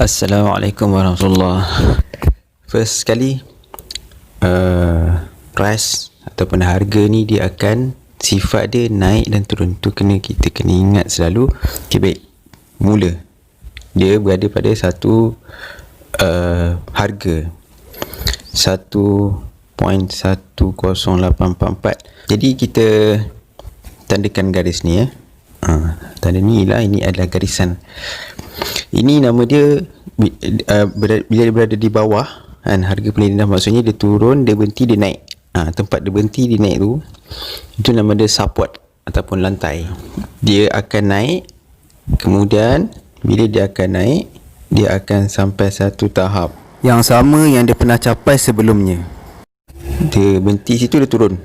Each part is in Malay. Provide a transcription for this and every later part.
Assalamualaikum warahmatullahi. First sekali, price ataupun harga ni dia akan sifat dia naik dan turun. Tu kita kena ingat selalu. Okay, baik. Mula dia berada pada satu harga 1.10844. Jadi kita tandakan garis ni tanda ni lah, ini adalah garisan. Ini nama dia bila dia berada di bawah kan, harga paling rendah, maksudnya dia turun, dia berhenti, dia naik. Tempat dia berhenti, dia naik tu, itu nama dia support ataupun lantai. Dia akan naik, kemudian bila dia akan naik, dia akan sampai satu tahap yang sama yang dia pernah capai sebelumnya. Dia berhenti situ, dia turun.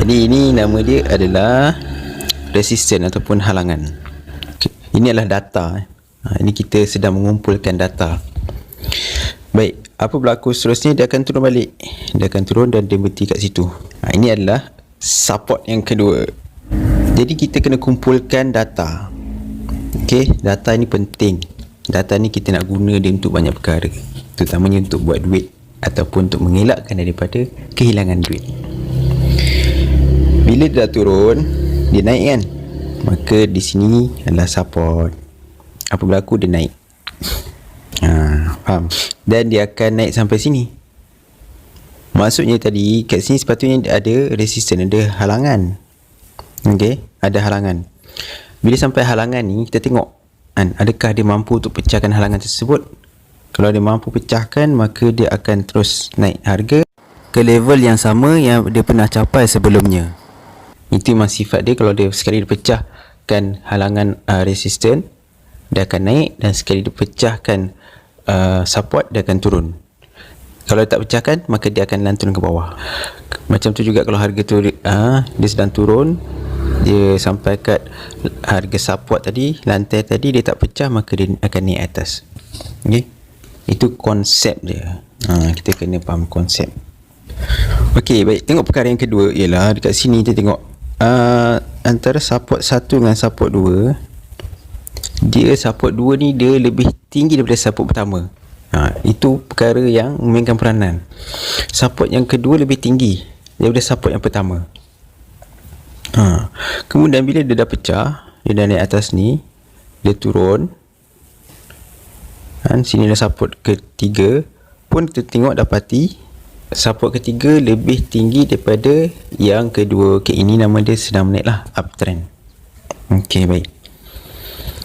Jadi ini nama dia adalah resistance ataupun halangan. Ini adalah data. Ini kita sedang mengumpulkan data. Baik, apa berlaku seterusnya? Dia akan turun balik. Dia akan turun dan dia berhenti kat situ. Ini adalah support yang kedua. Jadi kita kena kumpulkan data. Okey, data ni penting. Data ni kita nak guna dia untuk banyak perkara, terutamanya untuk buat duit ataupun untuk mengelakkan daripada kehilangan duit. Bila dia dah turun, dia naik kan, maka di sini adalah support. Apa berlaku? Dia naik. Faham? Dan dia akan naik sampai sini. Maksudnya tadi kat sini sepatutnya ada resistance, ada halangan. Okey, ada halangan. Bila sampai halangan ni, kita tengok kan, adakah dia mampu untuk pecahkan halangan tersebut. Kalau dia mampu pecahkan, maka dia akan terus naik harga ke level yang sama yang dia pernah capai sebelumnya. Itu memang sifat dia. Kalau dia sekali dipecahkan halangan resistance, dia akan naik, dan sekali dipecahkan support, dia akan turun. Kalau tak pecahkan, maka dia akan lantun ke bawah. Macam tu juga kalau harga tu dia sedang turun, dia sampai kat harga support tadi, lantai tadi, dia tak pecah, maka dia akan naik atas. Okay? Itu konsep dia. Kita kena faham konsep. Okey, baik. Tengok perkara yang kedua ialah dekat sini kita tengok antara support 1 dengan support 2. Dia support 2 ni dia lebih tinggi daripada support pertama. Itu perkara yang memainkan peranan. Support yang kedua lebih tinggi daripada support yang pertama. Kemudian bila dia dah pecah, dia dah naik atas ni, dia turun. Sini dah support ketiga, pun kita tengok dapati support ketiga lebih tinggi daripada yang kedua. Okay, ini nama dia sedang menaik lah, uptrend. Okay, baik.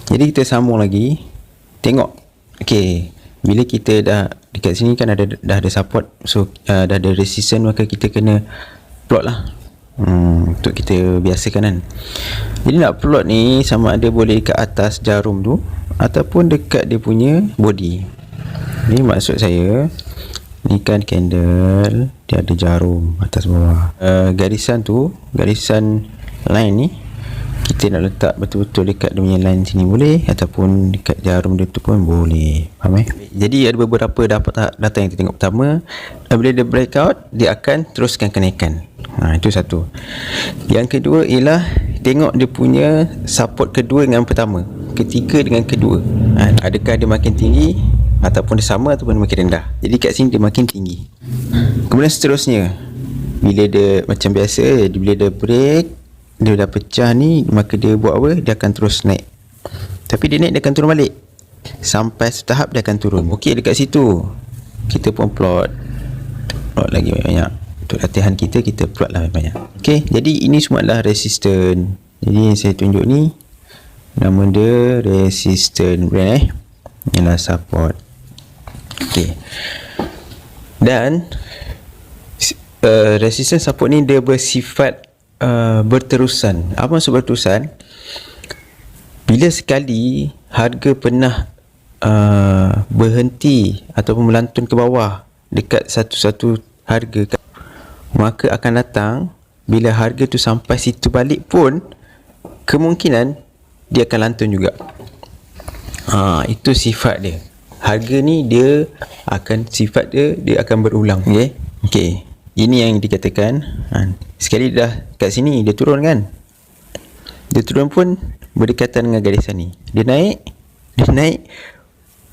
Jadi kita sambung lagi. Tengok. Okay, bila kita dah dekat sini kan dah ada support, so dah ada resistance, maka kita kena plot lah. Untuk kita biasakan kan. Jadi nak plot ni sama ada boleh dekat atas jarum tu ataupun dekat dia punya body. Ni maksud saya, ni kan candle, dia ada jarum atas bawah. Garisan tu, garisan line ni, kita nak letak betul-betul dekat dia punya line sini boleh, ataupun dekat jarum dia tu pun boleh. Faham Jadi ada beberapa data yang kita tengok. Pertama, bila dia breakout, dia akan teruskan kenaikan. Itu satu. Yang kedua ialah tengok dia punya support kedua dengan pertama, ketiga dengan kedua. Adakah dia makin tinggi ataupun dia sama ataupun dia makin rendah. Jadi kat sini dia makin tinggi. Kemudian seterusnya, bila dia macam biasa, bila dia break, dia dah pecah ni, maka dia buat apa? Dia akan terus naik. Tapi dia naik, dia akan turun balik. Sampai setahap dia akan turun. Okey, dekat situ kita pun plot lagi banyak. Untuk latihan kita plot lah banyak. Okey, jadi ini semua adalah resistance. Jadi yang saya tunjuk ni, nama dia resistance brand ialah support. Okey. Dan resistance support ni dia bersifat berterusan. Apa maksud berterusan? Bila sekali harga pernah berhenti ataupun melantun ke bawah dekat satu harga, maka akan datang bila harga tu sampai situ balik pun kemungkinan dia akan lantun juga. Itu sifat dia. Harga ni dia akan akan berulang. Okey. Ini yang dikatakan, sekali dah kat sini dia turun kan, dia turun pun berdekatan dengan garisan ni. Dia naik,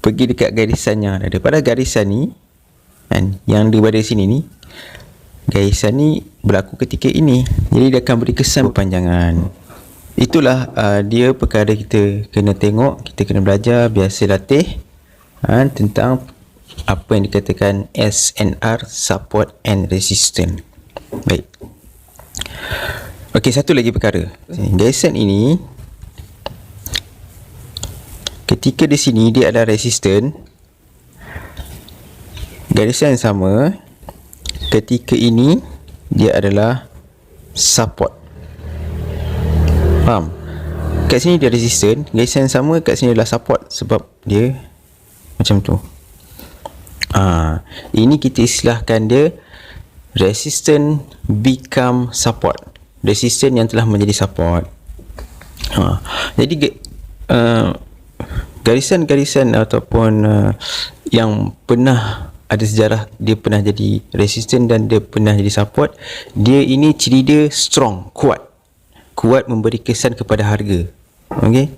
pergi dekat garisan yang ada. Pada garisan ni kan, yang daripada sini ni, garisan ni berlaku ketika ini. Jadi dia akan beri kesan berpanjangan. Itulah dia perkara kita kena tengok, kita kena belajar, biasa latih tentang apa yang dikatakan SNR, support and resistance. Baik. Okey, satu lagi perkara. Garisan ini, ketika di sini dia adalah resistant, garisan yang sama ketika ini dia adalah support. Faham? Kat sini dia resistant, garisan yang sama kat sini adalah support, sebab dia macam tu. Ini kita istilahkan dia resistant become support. Resistant yang telah menjadi support. Jadi garisan-garisan ataupun yang pernah ada sejarah dia pernah jadi resistant dan dia pernah jadi support, dia ini ciri dia strong, kuat memberi kesan kepada harga. Okey,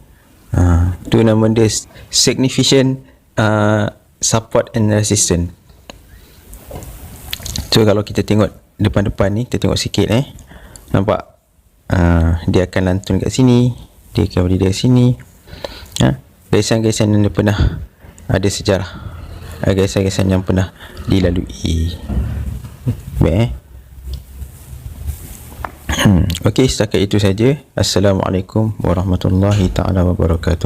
tu nama dia significant support and resistance. So kalau kita tengok depan-depan ni, kita tengok sikit nampak dia akan lantun kat sini, dia akan berdiri kat sini. Garisan-garisan yang dia pernah ada sejarah, garisan-garisan yang pernah dilalui. Baik. Okey, setakat itu saja. Assalamualaikum warahmatullahi taala wabarakatuh.